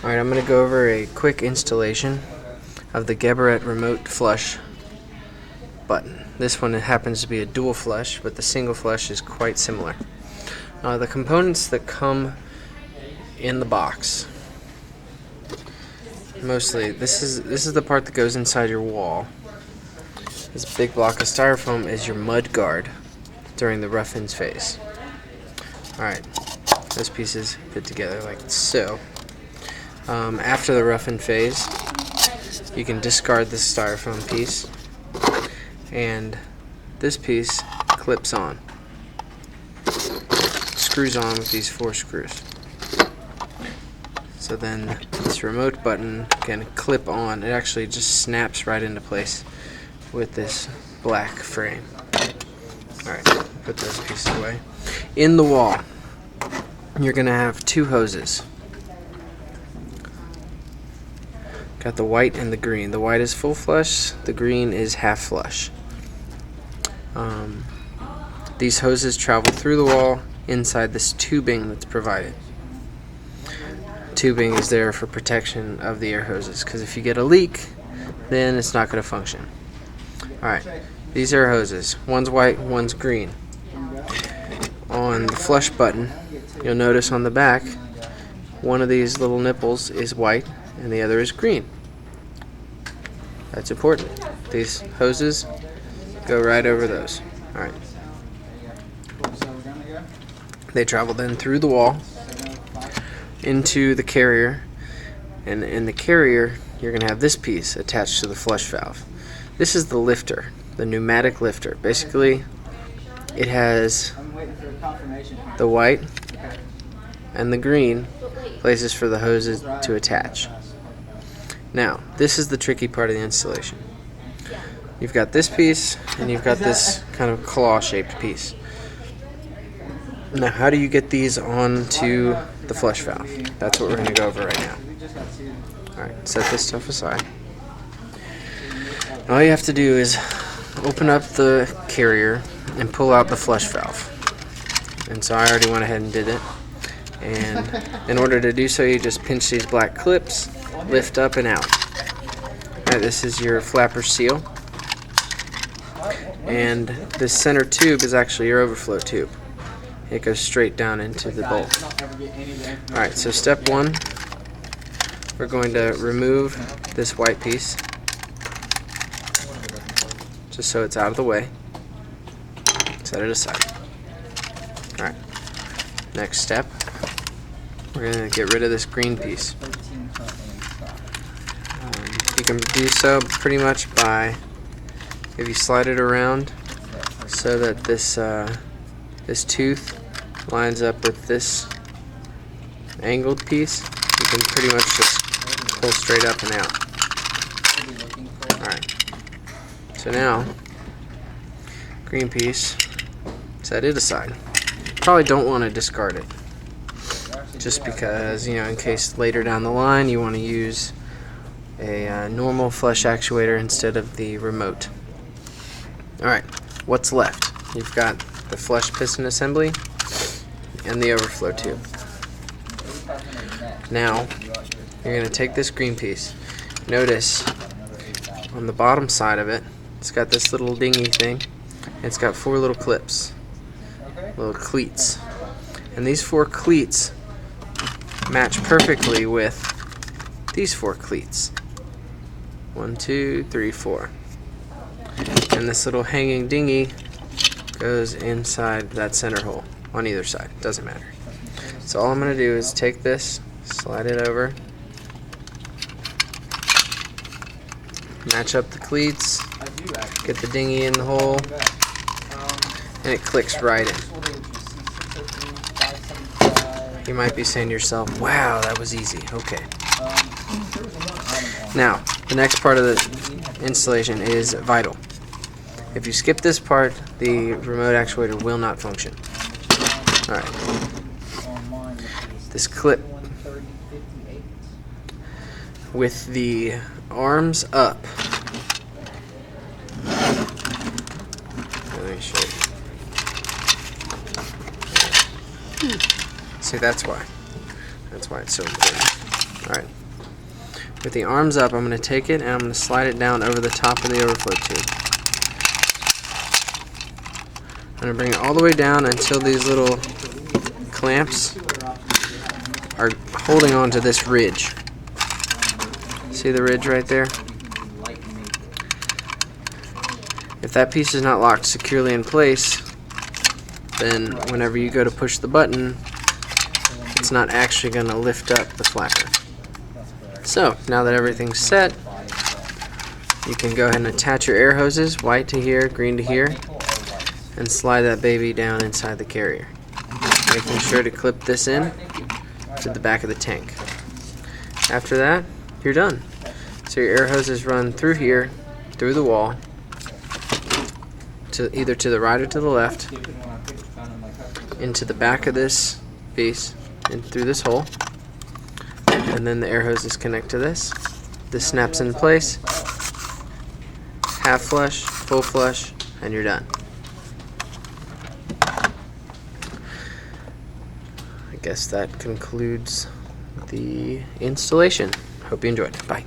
Alright, I'm going to go over a quick installation of the Geberit remote flush button. This one happens to be a dual flush, but the single flush is quite similar. The components that come in the box, mostly, this is the part that goes inside your wall. This big block of styrofoam is your mud guard during the rough-ins phase. Alright, those pieces fit together like so. After the rough-in phase, you can discard this styrofoam piece, and this piece clips on. Screws on with these 4 screws. So then this remote button can clip on. It actually just snaps right into place with this black frame. Alright, put those pieces away. In the wall, you're going to have 2 hoses. Got the white and the green. The white is full flush, the green is half flush. These hoses travel through the wall inside this tubing that's provided. Tubing is there for protection of the air hoses, because if you get a leak, then it's not going to function. Alright, these air hoses. One's white, one's green. On the flush button, you'll notice on the back, one of these little nipples is white and the other is green. That's important. These hoses go right over those. Alright. They travel then through the wall into the carrier, and in the carrier you're going to have this piece attached to the flush valve. This is the lifter, the pneumatic lifter. Basically, it has the white and the green places for the hoses to attach. Now, this is the tricky part of the installation. You've got this piece, and you've got this kind of claw-shaped piece. Now, how do you get these onto the flush valve? That's what we're going to go over right now. Alright, set this stuff aside. All you have to do is open up the carrier and pull out the flush valve. And so I already went ahead and did it. And in order to do so, you just pinch these black clips, lift up and out. Alright, this is your flapper seal. And this center tube is actually your overflow tube. It goes straight down into the bowl. Alright, so step 1, we're going to remove this white piece, just so it's out of the way. Set it aside. Alright, next step, we're going to get rid of this green piece. You can do so pretty much by, if you slide it around so that this tooth lines up with this angled piece, you can pretty much just pull straight up and out. Alright, so now, green piece, set it aside. Probably don't want to discard it, just because, in case later down the line you want to use a normal flush actuator instead of the remote. Alright, what's left? You've got the flush piston assembly and the overflow tube. Now, you're going to take this green piece. Notice on the bottom side of it, it's got this little dingy thing. It's got 4 little clips, little cleats. And these 4 cleats match perfectly with these 4 cleats. 1, 2, 3, 4. And this little hanging dinghy goes inside that center hole on either side. Doesn't matter. So all I'm going to do is take this, slide it over, match up the cleats, get the dinghy in the hole, and it clicks right in. You might be saying to yourself, wow, that was easy. Okay. Now, the next part of the installation is vital. If you skip this part, the remote actuator will not function. Alright. This clip with the arms up. Let me show you. See, that's why. That's why it's so important. Alright. With the arms up, I'm going to take it and I'm going to slide it down over the top of the overflow tube. I'm going to bring it all the way down until these little clamps are holding on to this ridge. See the ridge right there? If that piece is not locked securely in place, then whenever you go to push the button, it's not actually going to lift up the flapper. So, now that everything's set, you can go ahead and attach your air hoses, white to here, green to here, and slide that baby down inside the carrier, making sure to clip this in to the back of the tank. After that, you're done. So your air hoses run through here, through the wall, to either to the right or to the left, into the back of this piece, and through this hole, and then the air hoses connect to this. This snaps in place, half flush, full flush, and you're done. I guess that concludes the installation. Hope you enjoyed. Bye.